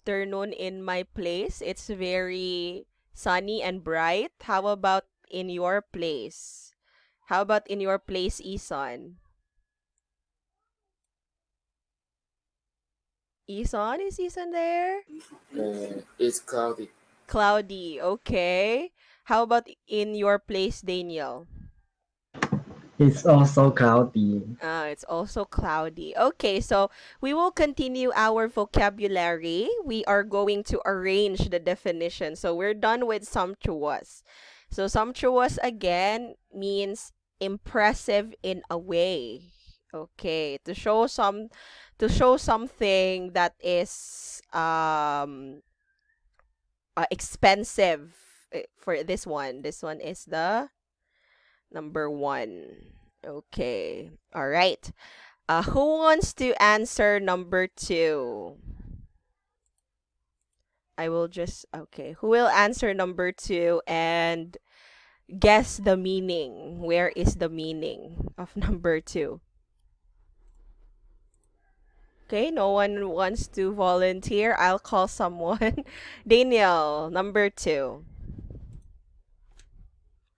afternoon in my place. It's very sunny and bright. How about in your place? How about in your place, Eason? Eason, is Eason there? It's cloudy. Cloudy, okay. How about in your place, Daniel? It's also cloudy. It's also cloudy. Okay, so we will continue our vocabulary. We are going to arrange the definition. So we're done with sumptuous. So sumptuous again means impressive in a way. Okay, to show something that is expensive for this one. This one is the number one. Okay. All right. Who wants to answer number two? I will just, okay. Who will answer number two and guess the meaning? Where is the meaning of number two? Okay, no one wants to volunteer. I'll call someone. Daniel, number two.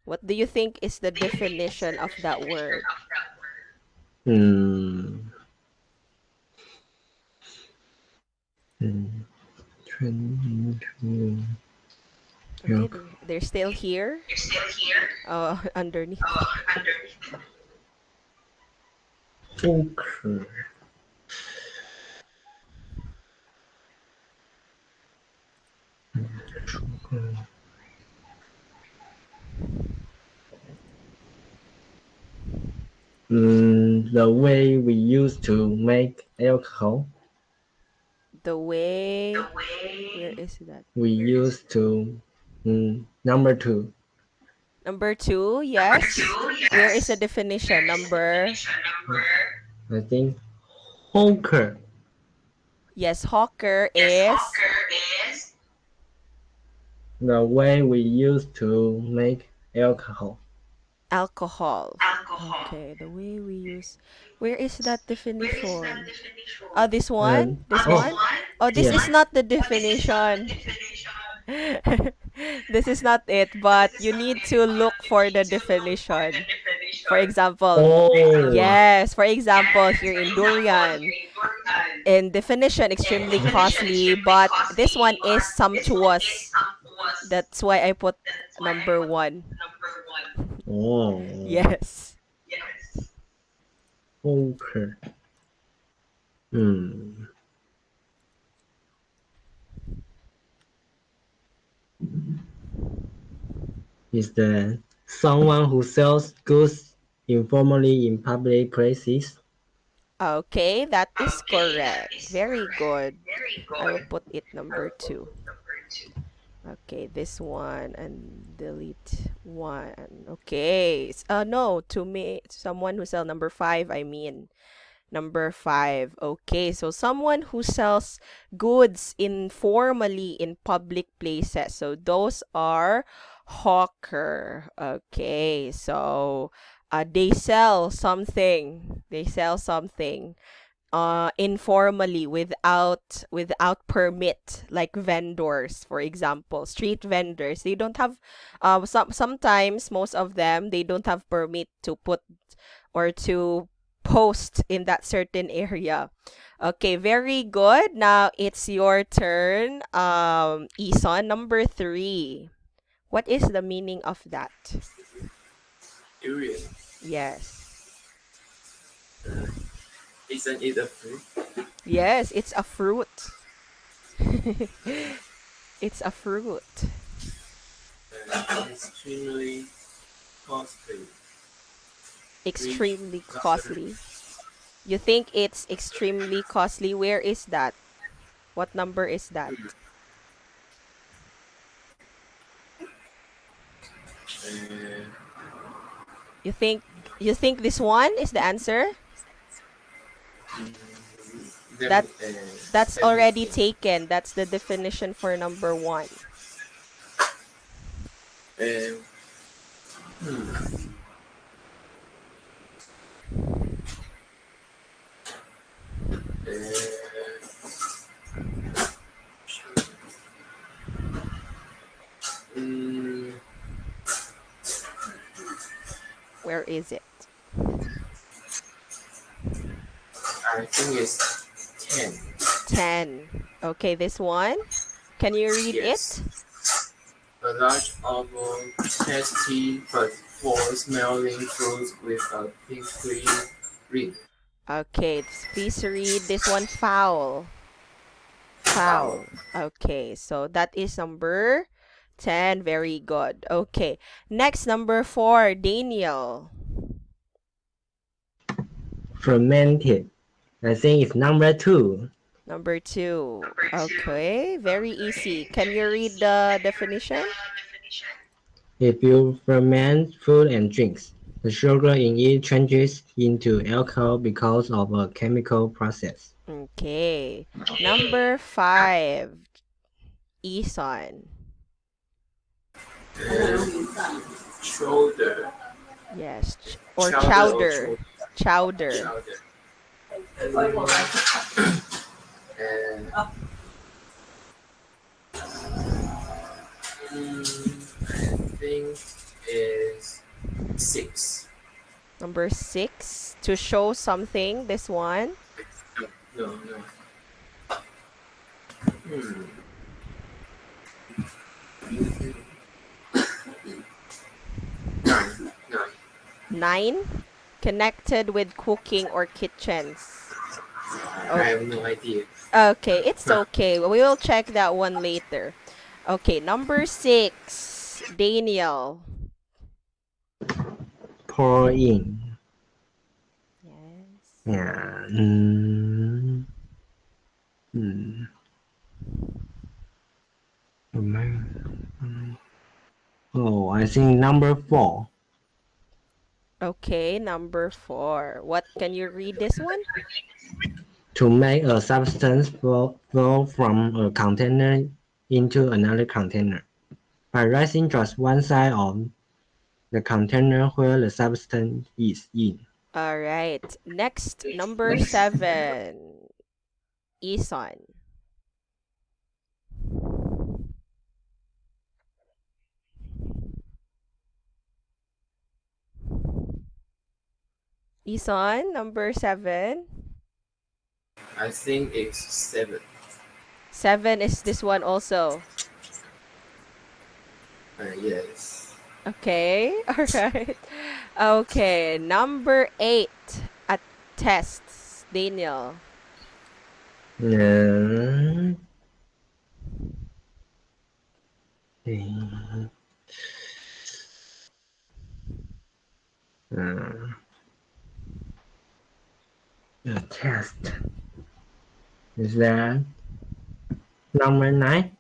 What do you think is the definition of that word? Hmm. Hmm. Training. Okay, they're still here. Oh, underneath. Poker. The way we used to make alcohol. The way, where is that? We used to. Number two. Number two, yes. Where is the definition? Number, I think poker. yes, hawker is The way we used to make alcohol. alcohol. Okay, the way we use. Where is that definition? This one? This one? Oh, this Yeah. is not the definition. This is not it, but you need to look for the definition. For example, Oh. yes, for example, here in durian, in definition, extremely costly, but this one is sumptuous. That's why I put number one. Oh. Yes. Poker. Hmm. Is that someone who sells goods informally in public places? Okay, that is correct. Very good. I will put it number two. Okay, this one and delete one. Okay. No, to me, someone who sell number five, I mean. Number five. Okay, so someone who sells goods informally in public places. So those are hawker. Okay, so they sell something. They sell something informally without permit, like vendors, for example, street vendors. They don't have sometimes, most of them, they don't have permit to put or to post in that certain area. Okay, very good. Now it's your turn. Eason, number three. What is the meaning of that? Durian. Yes. Isn't it a fruit? Yes, it's a fruit. It's a fruit. Extremely costly. Extremely costly. You think it's extremely costly? Where is that? What number is that? Uh, You think you think this one is the answer? That that's already 17. taken. That's the definition for number one. Um, hmm. uh, Where is it? I think it's 10. 10. Okay, this one. Can you read Yes. it? A large oval, tasty but for smelling fruit with a pinky ring. Okay, please read this one. Foul. Foul. Foul. Okay, so that is number 10. Very good. Okay, next, number 4, Daniel. Fermented. I think it's number 2. Number 2. Okay, very easy. Can you read the definition? If you ferment food and drinks, the sugar in it changes into alcohol because of a chemical process. Okay, number 5, Eason. And shoulder. Yes, or Chowder or chowder. shoulder. Chowder. Chowder. And I think is 6. Number 6, to show something. This one. No, no, no. Hmm. 9. 9. 9, connected with cooking or kitchens. I have no idea. Okay, it's Huh. okay. We will check that one later. Okay, number 6, Daniel. Pour in. Yes. Yeah. Mm. Oh, I think number 4. Okay, number 4. What can you read this one? To make a substance flow from a container into another container by raising just one side of the container where the substance is in. All right. Next, number 7, Eason. Eason, number 7. I think it's 7. 7 is this one also. Yes. Okay, all right. Okay, number 8, a test, Daniel. Uh, uh, a test. Is that number 9?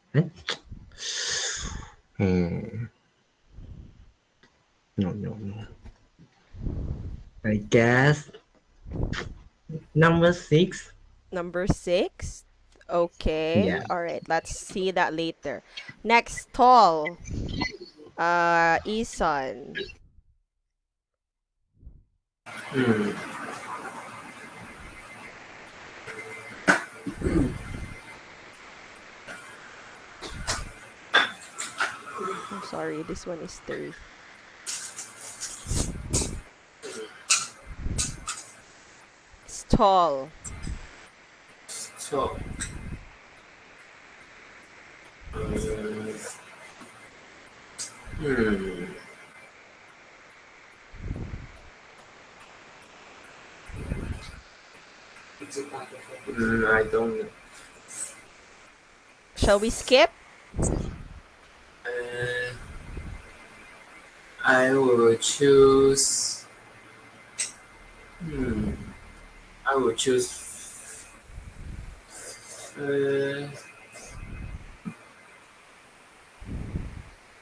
No, no, no. I guess number 6. Number 6. Okay, Yeah. all right. Let's see that later. Next, tall. Eason. Hmm. Oh, sorry. This one is 3. It's tall. So, um, hmm. I don't know. Shall we skip? Uh, I will choose. Hmm. I will choose. Uh,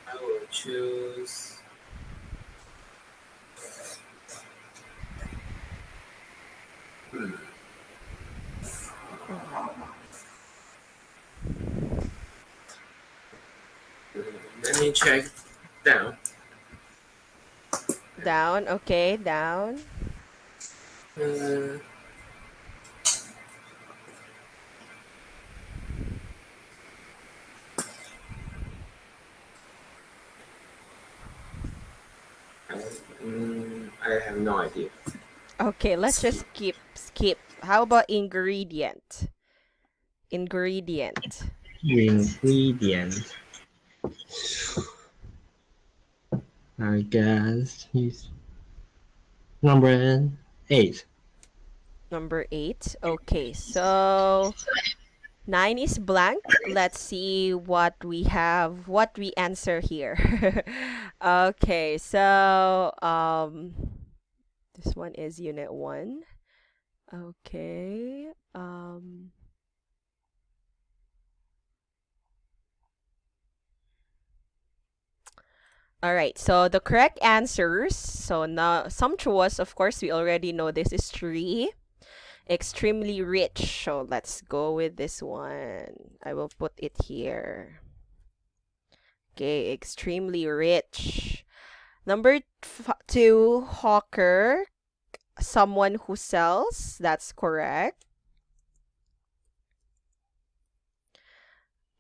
I will choose. Hmm. Mhm. Let me check down. Down. Okay, down. Uh, I I have no idea. Okay, let's just Skip. skip. How about ingredient? Ingredient. Ingredient. I guess is number 8. Number 8. Okay, so 9 is blank. Let's see what we have, what we answer here. Okay, so this one is unit 1. Okay. All right, so the correct answers. So now sumptuous, of course, we already know this is 3. Extremely rich. So let's go with this one. I will put it here. Okay, extremely rich. Number 2, hawker, someone who sells. That's correct.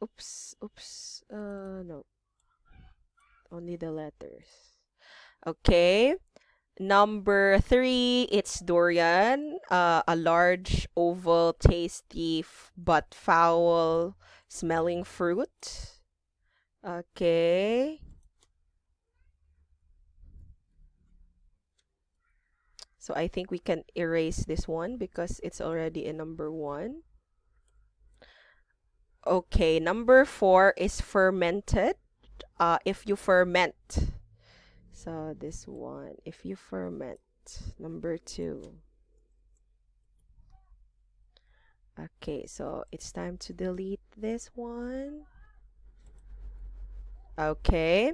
Oops. No, only the letters. Okay. Number 3, it's durian, a large, oval, tasty, but foul smelling fruit. Okay. So I think we can erase this one because it's already in number 1. Okay, number 4 is fermented. If you ferment. So this one, if you ferment. Number 2. Okay, so it's time to delete this one. Okay.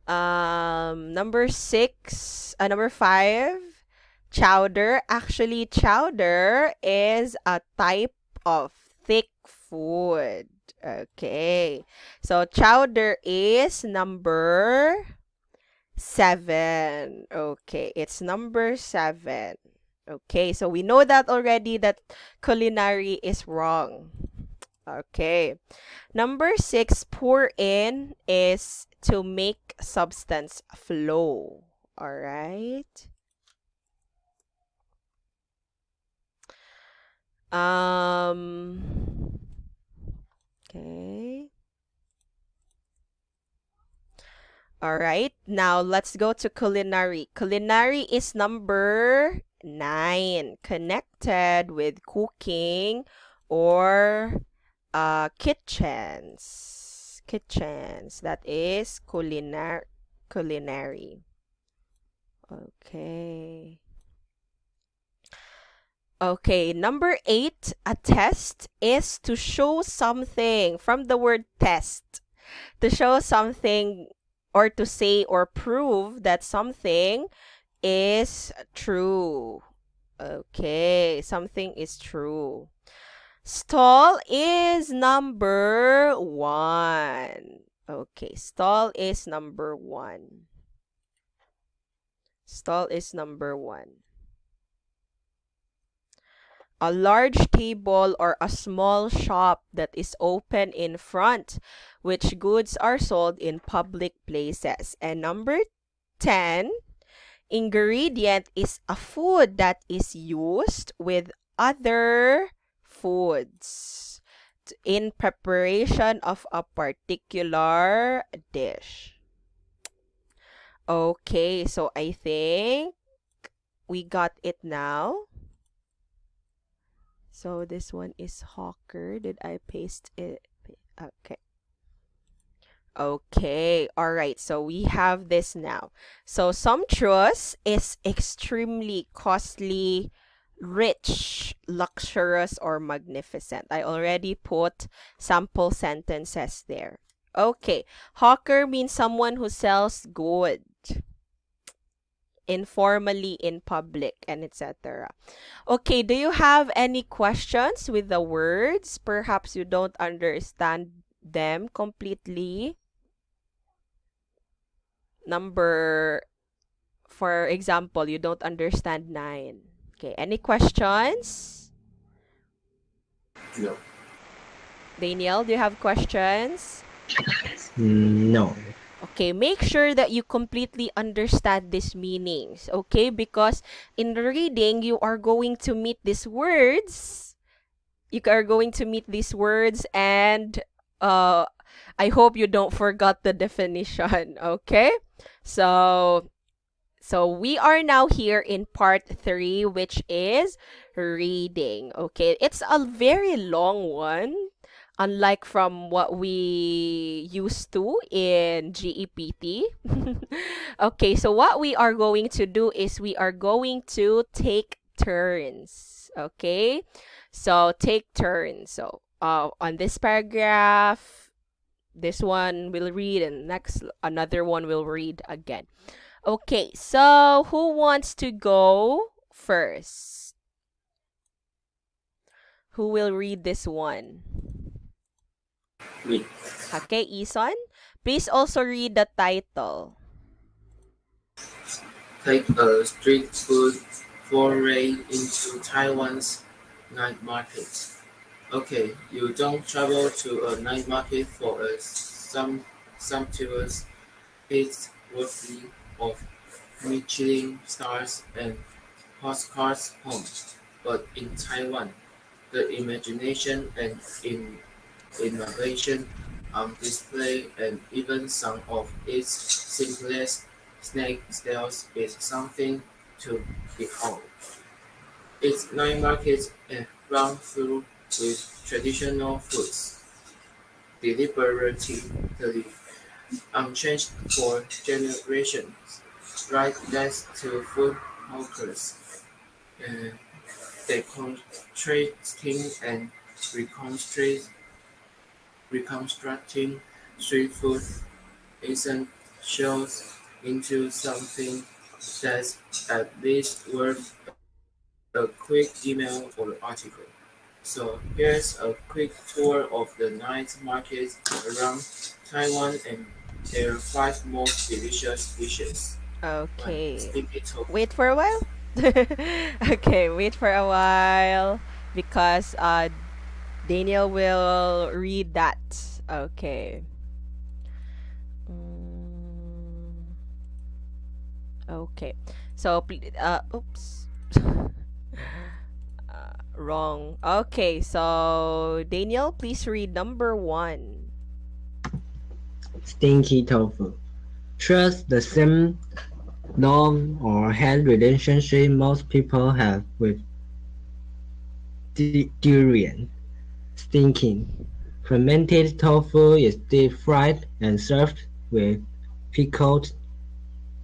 Number 6, number 5, chowder. Actually, chowder is a type of thick food. Okay. So chowder is number 7. Okay, it's number 7. Okay, so we know that already that culinary is wrong. Okay. Number 6, pour in is to make substance flow. All right. Okay. All right. Now let's go to culinary. Culinary is number 9, connected with cooking or kitchens. Kitchens. That is culinary. Okay. Okay, number 8, a test is to show something from the word test. To show something or to say or prove that something is true. Okay, something is true. Stall is number 1. Okay, stall is number 1. Stall is number 1. A large table or a small shop that is open in front, which goods are sold in public places. And number 10, ingredient is a food that is used with other foods in preparation of a particular dish. Okay, so I think we got it now. So this one is hawker. Did I paste it? Okay. Okay. All right. So we have this now. So sumptuous is extremely costly, rich, luxurious, or magnificent. I already put sample sentences there. Okay. Hawker means someone who sells goods informally in public and etc. Okay, do you have any questions with the words? Perhaps you don't understand them completely. Number, for example, you don't understand 9. Okay, any questions? No. Daniel, do you have questions? No. Okay, make sure that you completely understand these meanings, okay? Because in the reading, you are going to meet these words. You are going to meet these words, and uh I hope you don't forget the definition, okay? So we are now here in part 3, which is reading. Okay, it's a very long one, unlike from what we used to in GEPT. Okay, so what we are going to do is we are going to take turns. Okay, so take turns. So on this paragraph, this one will read, and next another one will read again. Okay, so who wants to go first? Who will read this one? Me. Okay, Eason. Please also read the title. Take a street food foray into Taiwan's night market. Okay, you don't travel to a night market for a sumptuous feast worthy of Michelin stars and postcards home, but in Taiwan, the imagination and innovation on display, and even some of its simplest snack styles is something to behold. Its night markets run through with traditional foods, deliberately unchanged for generations, right next to food hawkers, uh, deconstructing and reconstructing reconstructing street food isn't shows into something that's at least worth a quick email or article. So here's a quick tour of the night markets around Taiwan and their 5 most delicious dishes. 1. Okay. Sticky tofu. Wait for a while. Okay, wait for a while because Daniel will read that. Okay. Mm, okay. So oops. Wrong. Okay, so Daniel, please read number 1. Stinky tofu. Trust the same love or hate relationship most people have with durian. Stinking. Fermented tofu is deep fried and served with pickled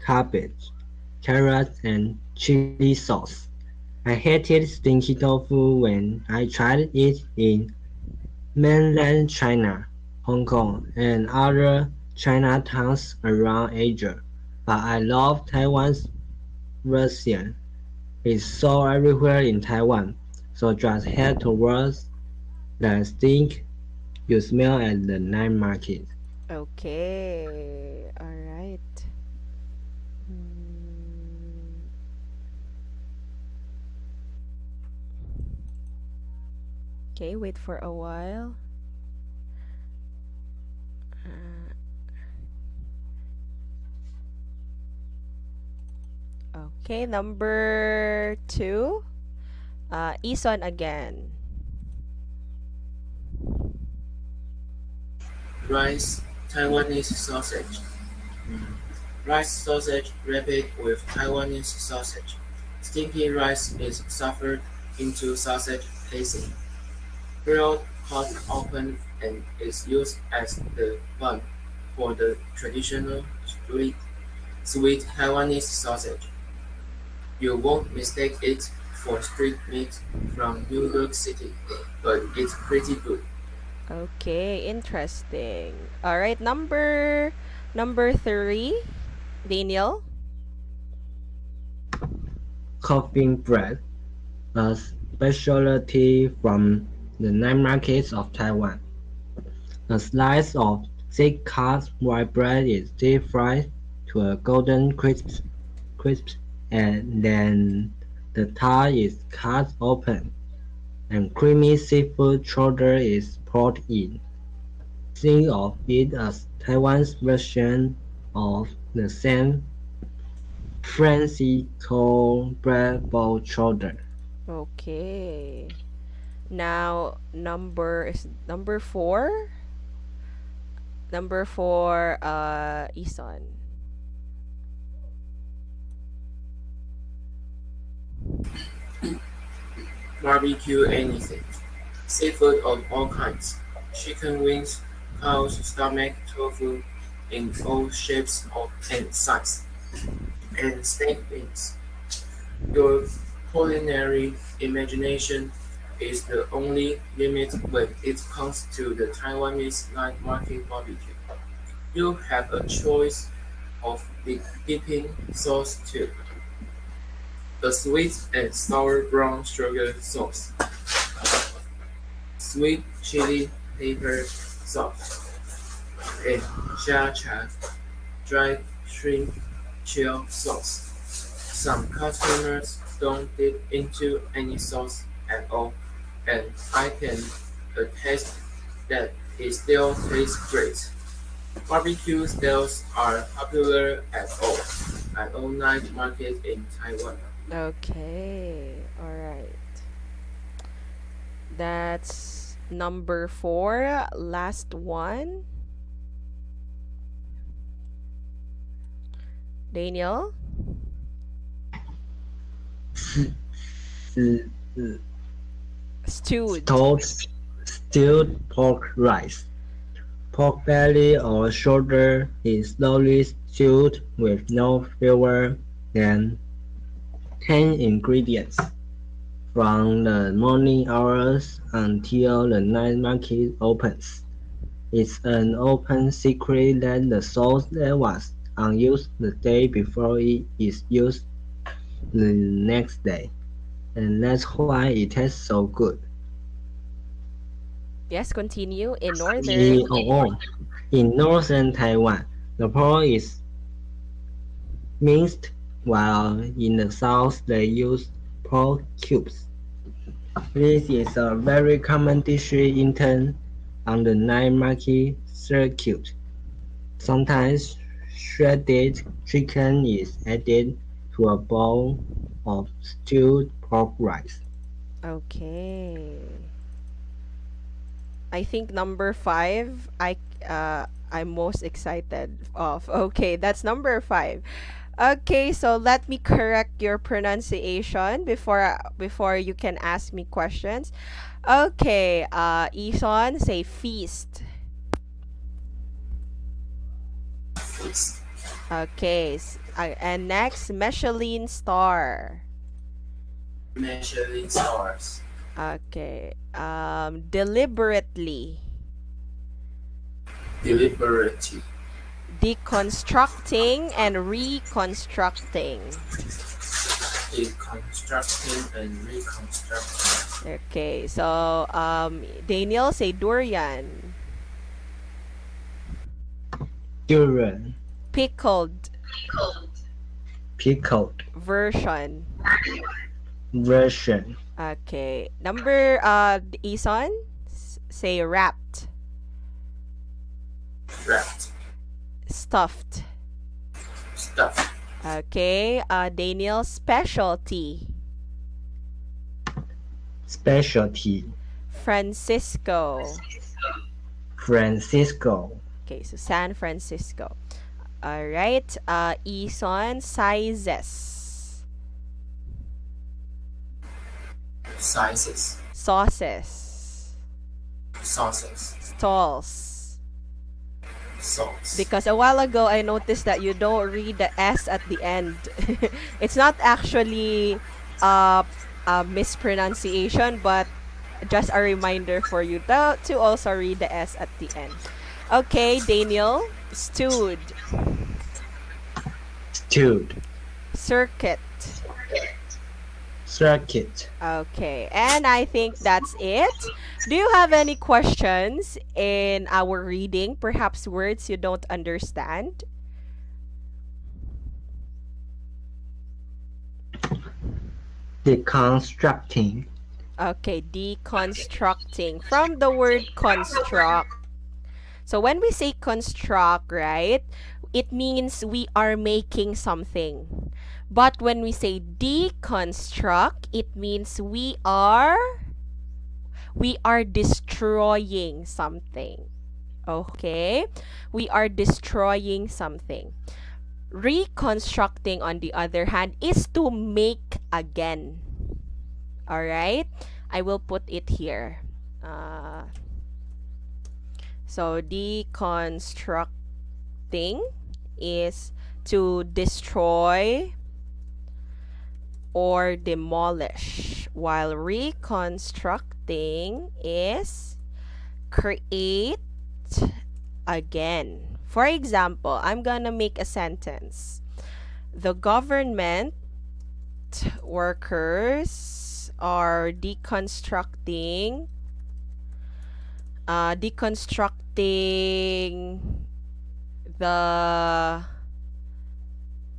cabbage, carrots, and chili sauce. I hated stinky tofu when I tried it in mainland China, Hong Kong, and other Chinatowns around Asia, but I love Taiwan's version. It's sold everywhere in Taiwan, so just head towards the stink you smell at the night market. Okay. All right. Mm, okay, wait for a while. Uh, okay, number 2. Eason again. Rice Taiwanese sausage. Mm. Rice sausage wrapped with Taiwanese sausage. Sticky rice is stuffed into sausage casing, grilled hot open, and is used as the bun for the traditional sweet Taiwanese sausage. You won't mistake it for street meat from New York City, but it's pretty good. Okay, interesting. All right, number 3, Daniel. Coffin bread, a specialty from the night markets of Taiwan. A slice of thick cut white bread is deep fried to a golden crisp, and then the top is cut open, and creamy seafood chowder is poured in. Think of it as Taiwan's version of the San Francisco Bravo Shoulder. Okay. Now, number four. Number four, Eason. Barbecue anything. Seafood of all kinds. Chicken wings, cow's stomach, tofu in all shapes and sizes, and snake wings. Your culinary imagination is the only limit when it comes to the Taiwanese night market barbecue. You have a choice of dipping sauce too. A sweet and sour brown sugar sauce, sweet chili pepper sauce, and cha dried shrimp chill sauce. Some customers don't dip into any sauce at all, and I can attest that it still tastes great. Barbecue styles are popular at all night markets in Taiwan. Okay. All right. That's number four. Last one. Daniel. S- Stewed. stewed pork rice. Pork belly or shoulder is slowly stewed with no fewer than 10 ingredients. From the morning hours until the night market opens, it's an open secret that the sauce that was unused the day before is used the next day, and that's why it tastes so good. Yes, continue. In In, northern. oh, oh, in northern Taiwan, the pork is minced, while in the south they use pork cubes. This is a very common dish eaten on the night market circuit. Sometimes shredded chicken is added to a bowl of stewed pork rice. Okay. I think number five, I'm most excited of. Okay, that's number five. Okay, so let me correct your pronunciation before you can ask me questions. Okay, Eason, say feast. Feast. Okay, and next, Michelin star. Michelin stars. Okay, deliberately. Deliberately. Deconstructing and reconstructing. Deconstructing and reconstructing. Okay, so Daniel, say durian. Durian, Pickled pickled version. version, Okay, number Eason, say wrapped, Wrapped. stuffed. Stuffed. Okay, Daniel, specialty. specialty, Francisco. Francisco, Okay, so San Francisco. All right, Eason, sizes. Sizes. Sauces. Sauces. Stalls. Sauce. Because a while ago, I noticed that you don't read the S at the end. It's not actually uh, a mispronunciation, but just a reminder for you to also read the S at the end. Okay, Daniel, stewed, stewed, circuit. circuit. Okay, and I think that's it. Do you have any questions in our reading? Perhaps words you don't understand? Deconstructing, Okay, deconstructing. From the word construct. So when we say construct, right, it means we are making something. But when we say deconstruct, it means we are destroying something. Okay? We are destroying something. Reconstructing, on the other hand, is to make again. All right? I will put it here. Uh, so deconstructing is to destroy or demolish, while reconstructing is create again. For example, I'm gonna make a sentence. The government workers are deconstructing the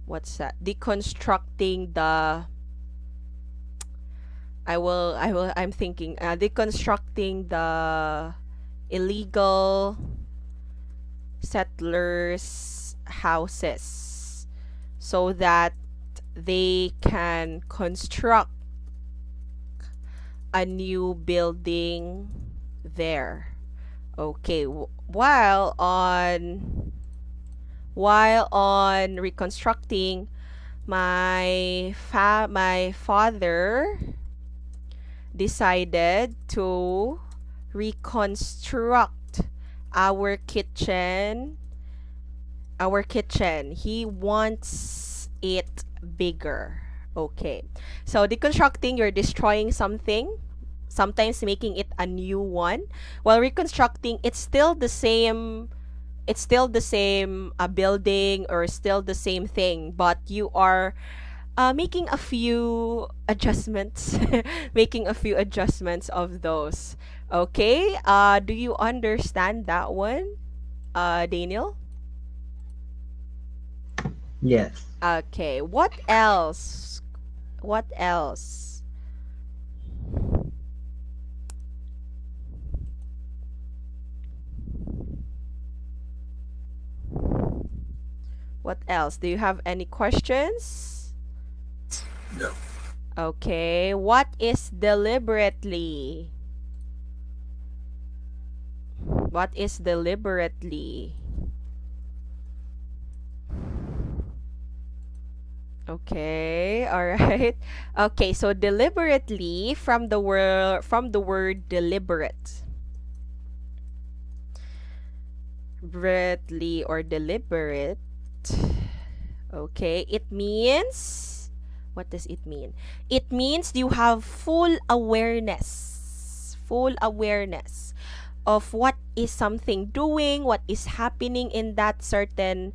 what's that? Deconstructing the I'm thinking deconstructing the illegal settlers' houses so that they can construct a new building there. Okay, while on reconstructing, my father decided to reconstruct our kitchen. He wants it bigger. Okay. So deconstructing, you're destroying something, sometimes making it a new one. While reconstructing, it's still the same building, or still the same thing, but you are making a few adjustments, making a few adjustments of those. Okay. Do you understand that one, Daniel? Yes. Okay. What else? What else? What else? Do you have any questions? No. Okay. What is deliberately? What is deliberately? Okay, all right. Okay, so deliberately, from the word deliberate. Deliberately or deliberate. Okay, it means, what does it mean? It means you have full awareness of what is something doing, what is happening in that certain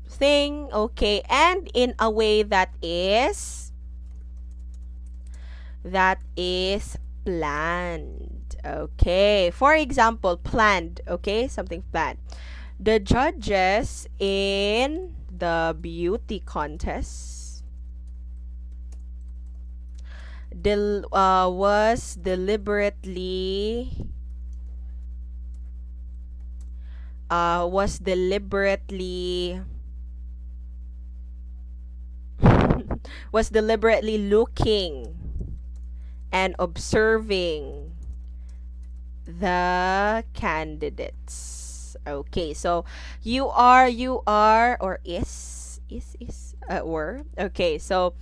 thing, okay, and in a way that is planned. Okay, for example, planned. Okay, something planned. The judges in the beauty contest was deliberately was deliberately looking and observing the candidates. Okay, so you are or is were okay. So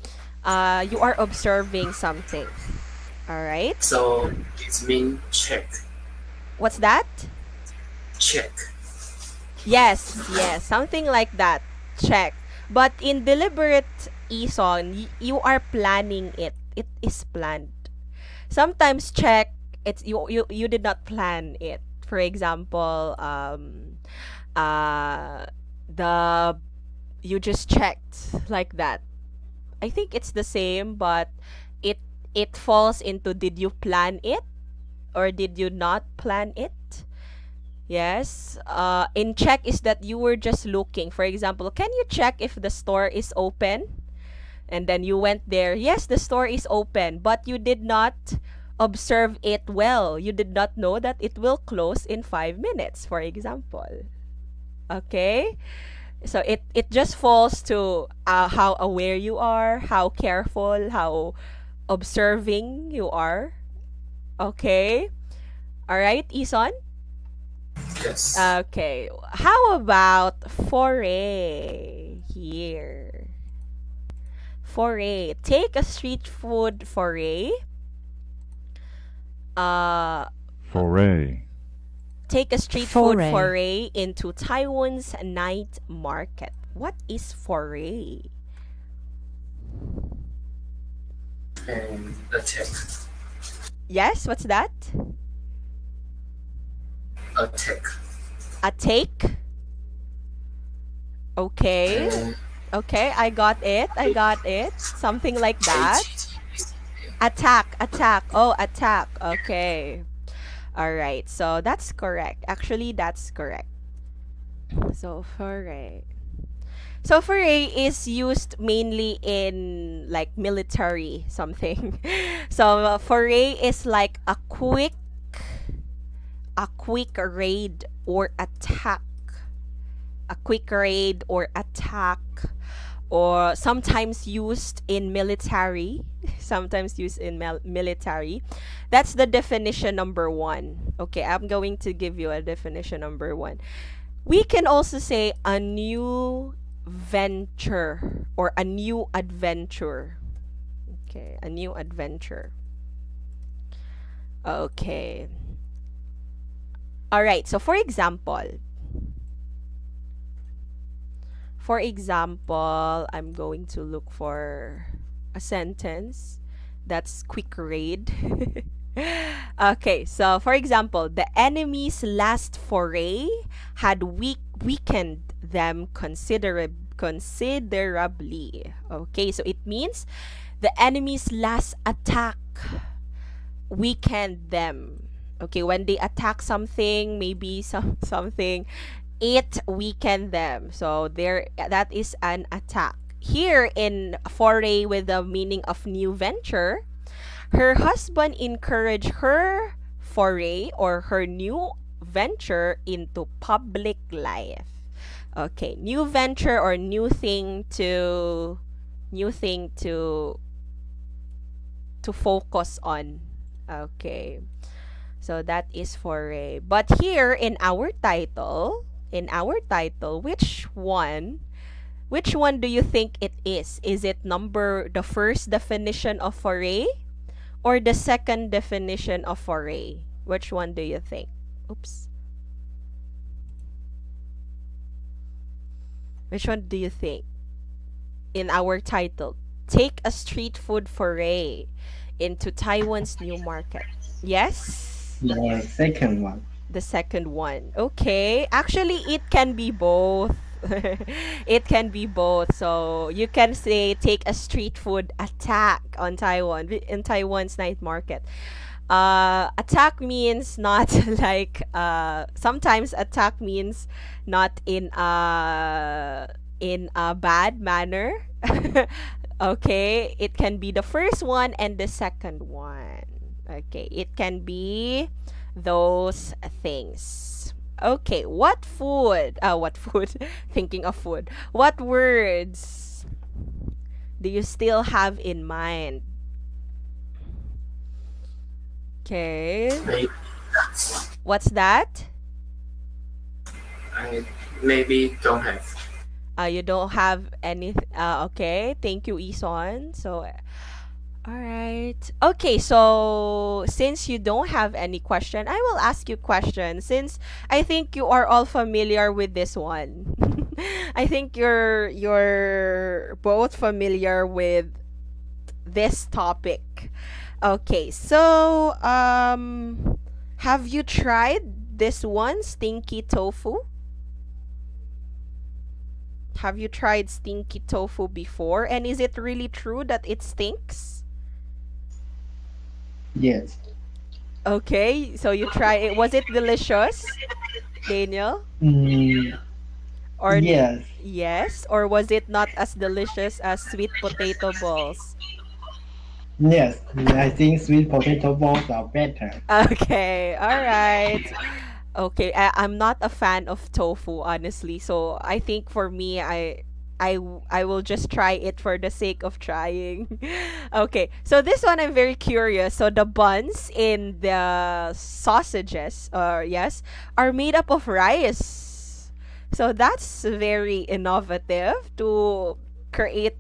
you are observing something. All right. So it means check. What's that? Check. Yes, yes, something like that. Check. But in deliberate, Eason, you are planning it. It is planned. Sometimes check, it's you did not plan it. For example, uh the you just checked like that. I think it's the same, but it it falls into, did you plan it or did you not plan it? Yes. In check is that you were just looking. For example, can you check if the store is open? And then you went there. Yes, the store is open, but you did not observe it well. You did not know that it will close in 5 minutes, for example. Okay? So it just falls to how aware you are, how careful, how observing you are. Okay? All right, Ison? Yes. Okay. How about foray here? Foray. Take a street food foray. Uh Foray. Take a street food Foray. foray into Taiwan's night market. What is foray? And attack. Yes, what's that? Attack. A take? Okay. And Okay, I got it. I got it. Something like that. ATT. Attack, attack. Oh, attack. Okay. All right. So that's correct. Actually, that's correct. So foray. So foray is used mainly in like military something. So foray is like a quick raid or attack. A quick raid or attack, or sometimes used in military. Sometimes used in military. That's the definition number one. Okay, I'm going to give you a definition number one. We can also say a new venture or a new adventure. Okay, a new adventure. Okay. All right. So for example, I'm going to look for a sentence that's quick read. Okay, so for example, the enemy's last foray had weakened them considerably. Okay, so it means the enemy's last attack weakened them. Okay, when they attack something, maybe something, it weakened them. So there, that is an attack. Here in foray with the meaning of new venture, her husband encouraged her foray or her new venture into public life. Okay, new venture or new thing to focus on. Okay. So that is foray. But here in our title, which one do you think it is? Is it the first definition of foray or the second definition of foray? Which one do you think? Oops. Which one do you think? In our title, take a street food foray into Taiwan's new market. Yes? The second one. The second one. Okay. Actually, it can be both. It can be both. So you can say take a street food attack on Taiwan in Taiwan's night market. Attack means not like sometimes attack means not in a bad manner. Okay, it can be the first one and the second one. Okay, it can be those things. Okay, what food? What food? Thinking of food. What words do you still have in mind? Okay, Maybe, what's that? I maybe don't have. You don't have any. Okay, thank you, Eason. So, all right. Okay, so since you don't have any question, I will ask you question since I think you are all familiar with this one. I think you're both familiar with this topic. Okay, so have you tried this one, stinky tofu? Have you tried stinky tofu before? And is it really true that it stinks? Yes. Okay, so you try it. Was it delicious, Daniel? Mm, Or yes. yes, or was it not as delicious as sweet potato balls? Yes. I think sweet potato balls are better. Okay, all right. Okay, I'm not a fan of tofu, honestly. So I think for me, I will just try it for the sake of trying. Okay, so this one I'm very curious. So the buns in the sausages, yes, are made up of rice. So that's very innovative to create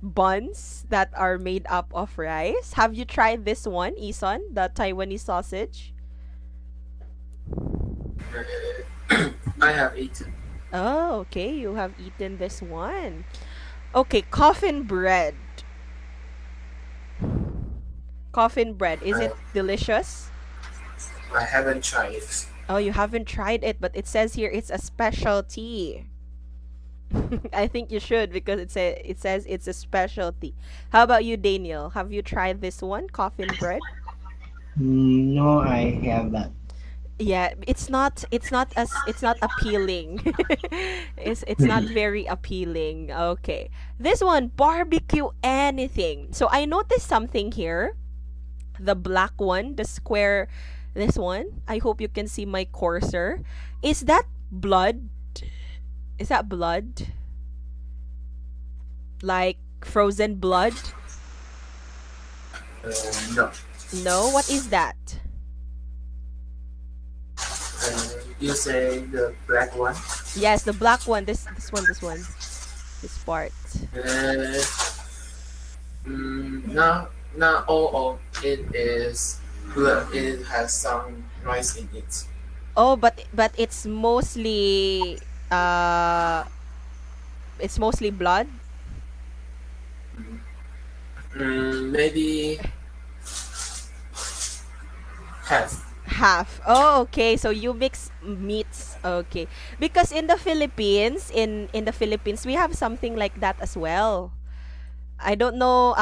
buns that are made up of rice. Have you tried this one, Eason, the Taiwanese sausage? I have eaten. Oh, okay. You have eaten this one. Okay, coffin bread. Coffin bread. Is I, it delicious? I haven't tried it. Oh, you haven't tried it, but it says here it's a specialty. I think you should because it says it's a specialty. How about you, Daniel? Have you tried this one, coffin bread? No, I haven't. Yeah, it's not appealing. It's not very appealing. Okay. This one, barbecue anything. So I noticed something here. The black one, the square, this one. I hope you can see my cursor. Is that blood? Is that blood? Like frozen blood? No. No, what is that? You say the black one? Yes, the black one. This one. This part. Uh, not all of it is blood. It has some rice in it. Oh, but uh it's mostly blood. Maybe half. Half. Oh, okay. So you mix meats. Okay. Because in the Philippines, we have something like that as well. I don't know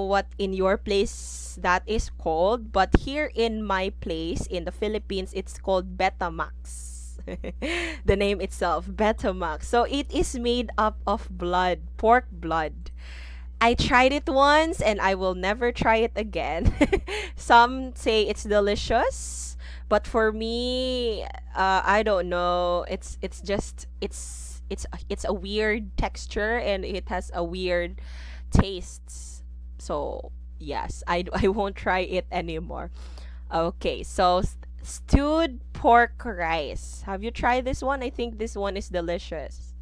what in your place that is called, but here in my place in the Philippines, it's called Betamax. The name itself, Betamax. So it is made up of blood, pork blood. I tried it once and I will never try it again. Some say it's delicious, but for me, I don't know. It's a weird texture and it has a weird taste. So yes, I won't try it anymore. Okay, so stewed pork rice. Have you tried this one? I think this one is delicious.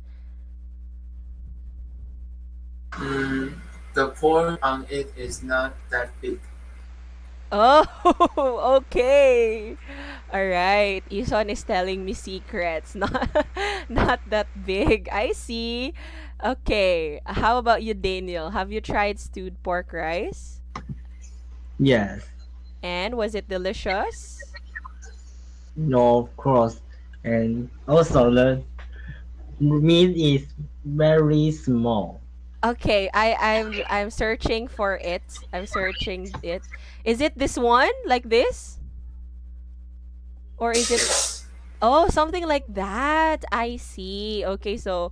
Mm, the pork on it is not that big. Oh, okay. All right. Ison is telling me secrets. Not that big. I see. Okay. How about you, Daniel? Have you tried stewed pork rice? Yes, And was it delicious? no, of course. And also the meat is very small. Okay, I'm searching for it. I'm searching it. Is it this one like this? Or is it oh, something like that. I see. Okay, so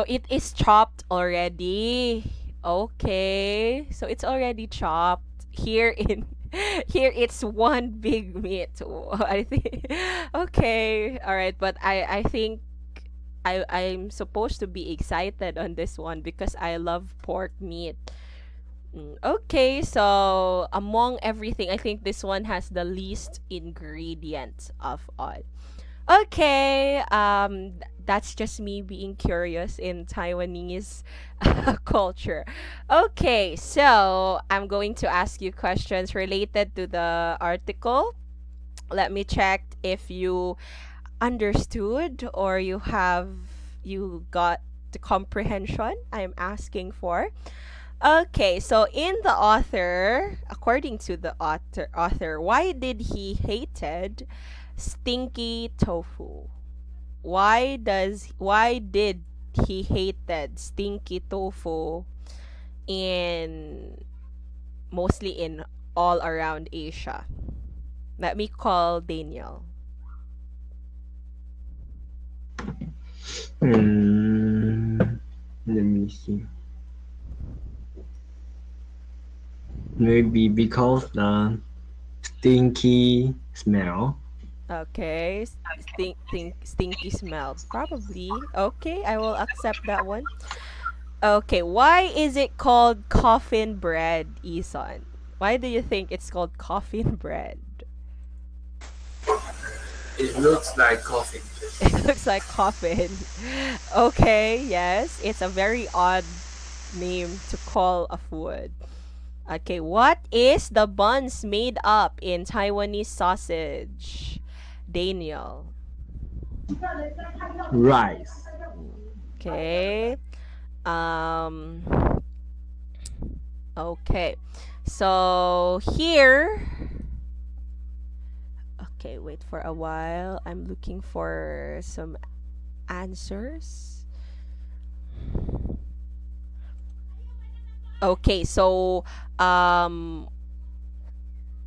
it is chopped already. Okay. So it's already chopped. Here in here it's one big meat. Oh, I think okay. All right, but I think I'm supposed to be excited on this one because I love pork meat. Okay, so among everything, I think this one has the least ingredients of all. Okay, that's just me being curious in Taiwanese culture. Okay, so I'm going to ask you questions related to the article. Let me check if you understood or you got the comprehension I'm asking for. Okay, so in the author, according to the author, why did he hated stinky tofu? Why did he hated stinky tofu in mostly in all around Asia? Let me call Daniel. Hmm, let me see. Maybe because the stinky smell. Okay, stinky smell. Probably. Okay, I will accept that one. Okay, why is it called coffin bread, Isan? Why do you think it's called coffin bread? It looks like coffee. It looks like coffin. Okay, yes, it's a very odd name to call a food. Okay, what is the buns made up in Taiwanese sausage? Daniel. Rice. Okay. Um okay. So here, okay, wait for a while. I'm looking for some answers. Okay, so um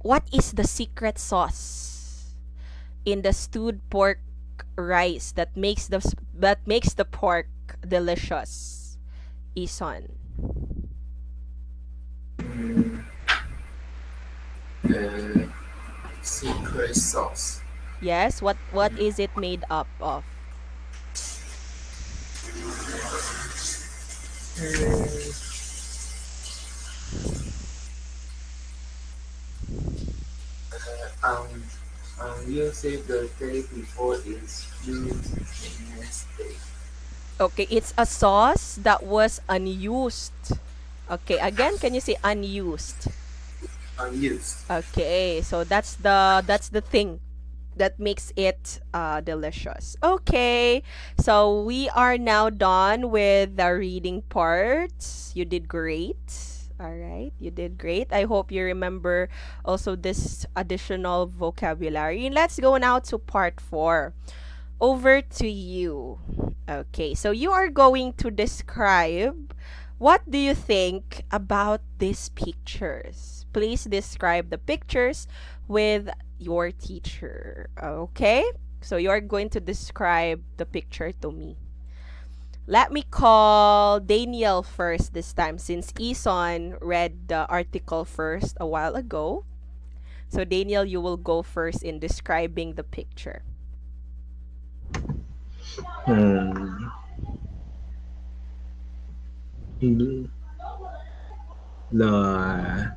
what is the secret sauce in the stewed pork rice that makes the pork delicious? Ison. Mm, uh, secret sauce. Yes, what is it made up of? Mm, um, use it the day before it's used the next day. Okay, it's a sauce that was unused. Okay, again, can you say unused? Unused. Okay, so that's the thing that makes it delicious. Okay, so we are now done with the reading part. You did great. All right, you did great. I hope you remember also this additional vocabulary. Let's go now to part 4. Over to you. Okay, so you are going to describe what do you think about these pictures. Please describe the pictures with your teacher. Okay? So you are going to describe the picture to me. Let me call Daniel first this time since Eason read the article first a while ago. So Daniel, you will go first in describing the picture. Hmm. The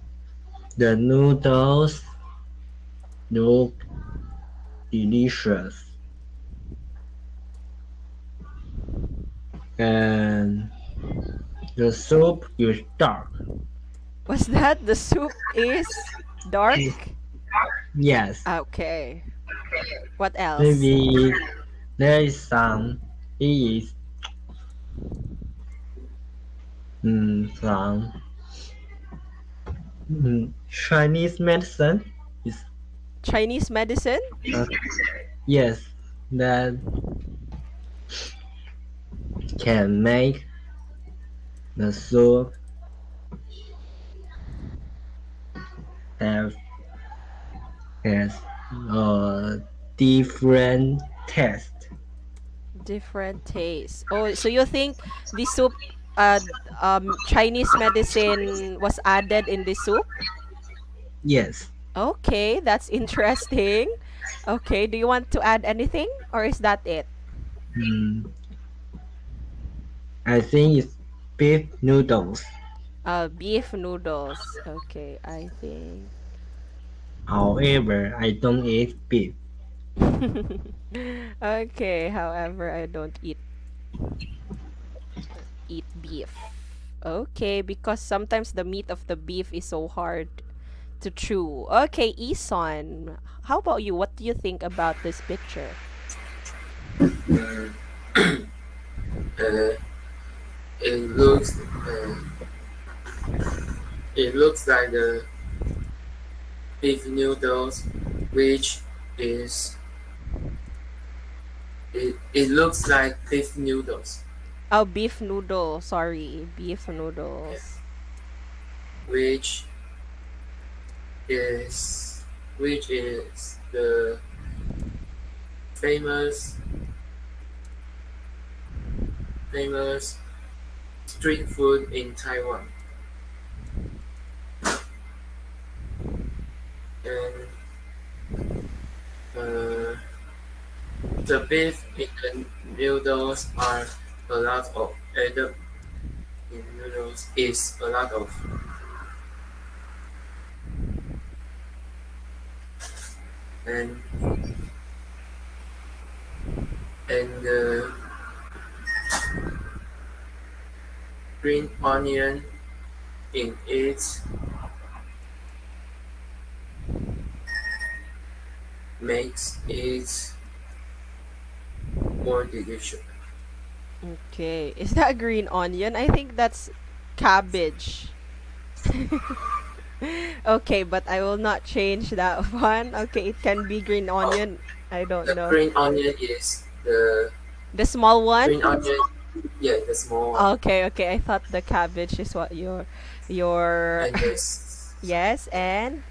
the noodles look delicious, and the soup is dark. Was that the soup is dark? Yes, Okay. What else? maybe there is some. It is some Chinese medicine. Is Chinese medicine? uh, yes, that can make the soup have has a different taste. Different taste. Oh, so you think the soup Chinese medicine was added in the soup? Yes, Okay, that's interesting. Okay, do you want to add anything or is that it? mm, I think it's beef noodles. Beef noodles. Okay, I think. However, I don't eat beef. Okay, however, I don't eat beef. Okay, because sometimes the meat of the beef is so hard to chew. Okay, Isan, how about you? What do you think about this picture? Uh, uh, it looks uh, it looks like the beef noodles, which is it looks like beef noodles, Oh, beef noodle. Sorry, beef yeah, noodles. which is which is the famous famous street food in Taiwan, and The beef in the noodles are a lot of the in noodles is a lot of and the green onion in it makes it more delicious. Okay. Is that green onion? I think that's cabbage. Okay, but I will not change that one. Okay, it can be green Oh, onion. I don't the know. green onion is the The small one? green onion. Yeah, the small one. Okay, okay. I thought the cabbage is what your And this yes, and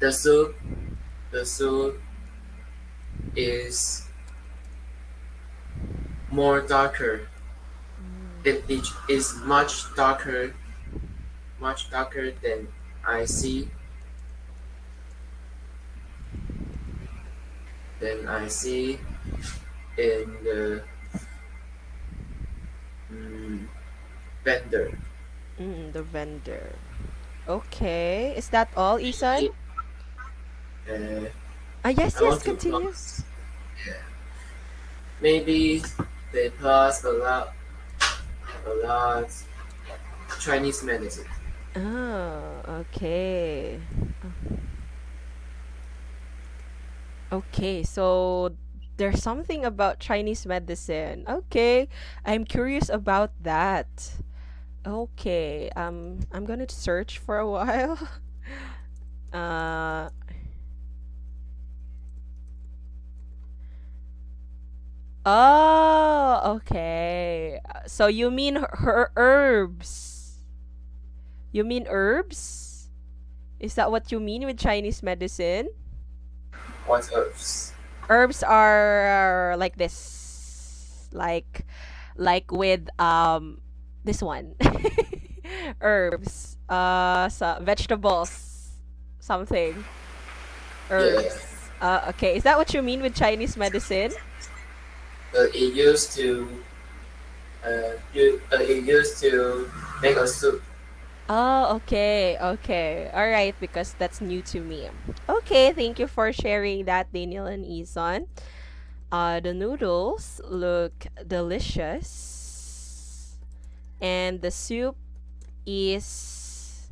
the soup. The soup is more darker. It is much darker than I see I see in the mm, vendor. the vendor. Okay. Is that all, Isan? Maybe, uh, Yes, I yes, want to continue. plus. Yeah, maybe they plus a lot Chinese medicine. Oh, okay. Okay, so there's something about Chinese medicine. Okay, I'm curious about that. Okay, I'm gonna search for a while. Uh, oh, okay. So you mean her herbs? You mean herbs? Is that what you mean with Chinese medicine? What herbs? Herbs are like this, like with this one. Herbs, so vegetables, something. Yeah, Herbs. Okay, is that what you mean with Chinese medicine? it used to it used to make a soup. Oh, okay, okay. All right, because that's new to me. Okay, thank you for sharing that, Daniel and Eason. The noodles look delicious, and the soup is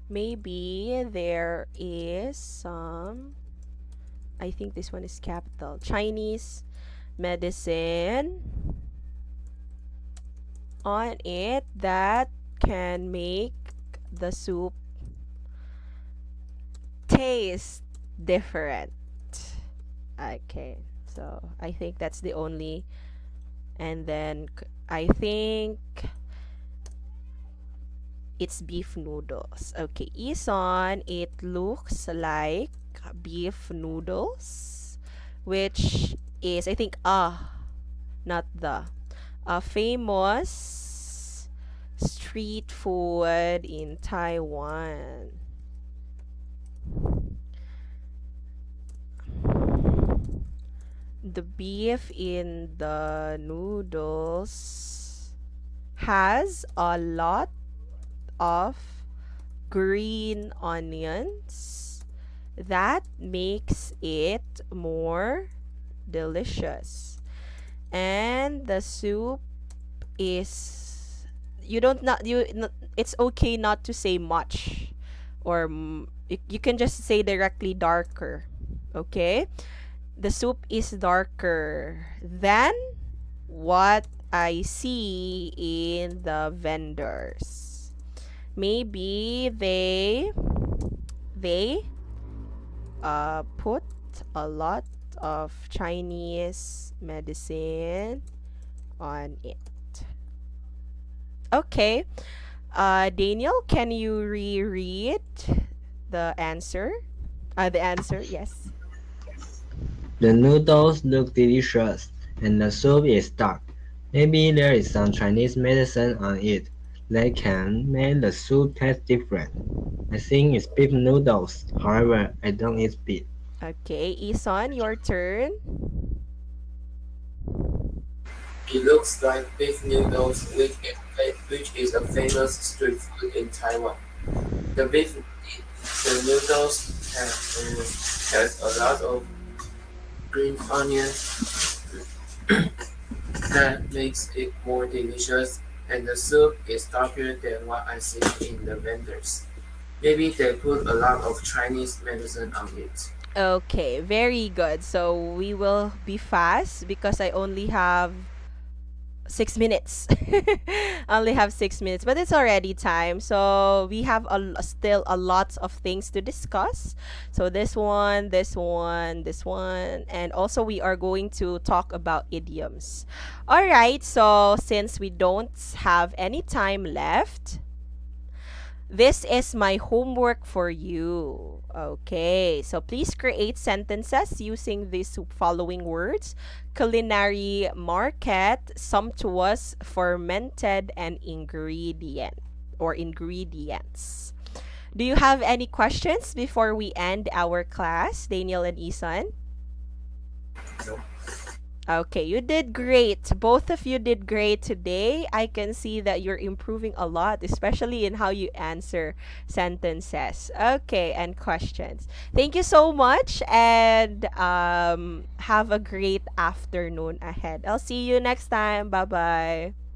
maybe there is some. I think this one is capital Chinese medicine on it that can make the soup taste different. Okay, so I think that's the only, and then I think it's beef noodles. Okay, Ison, it looks like beef noodles, which is, I think, not the, a famous street food in Taiwan. The beef in the noodles has a lot of green onions that makes it more delicious. And the soup is, you don't not you not, it's okay not to say much, or you can just say directly darker. Okay, the soup is darker than what I see in the vendors. Maybe they put a lot of Chinese medicine on it. Okay. Daniel, can you reread the answer? The answer, yes. The noodles look delicious, and the soup is dark. Maybe there is some Chinese medicine on it, They can make the soup taste different. I think it's beef noodles. However, I don't eat beef. Okay, Eason, your turn. It looks like beef noodles, which is a famous street food in Taiwan. The noodles has a lot of green onions that makes it more delicious, and the soup is darker than what I see in the vendors. Maybe they put a lot of Chinese medicine on it. Okay, very good. So we will be fast because I only have 6 minutes. I only have 6 minutes, but it's already time. So we have still a lot of things to discuss. So this one, and also we are going to talk about idioms. All right. So since we don't have any time left, this is my homework for you. Okay, so please create sentences using these following words: culinary, market, sumptuous, fermented, and ingredient or ingredients. Do you have any questions before we end our class, Daniel and Isan? No. Okay, you did great. Both of you did great today. I can see that you're improving a lot, especially in how you answer sentences. Okay, and questions. Thank you so much, and have a great afternoon ahead. I'll see you next time. Bye bye.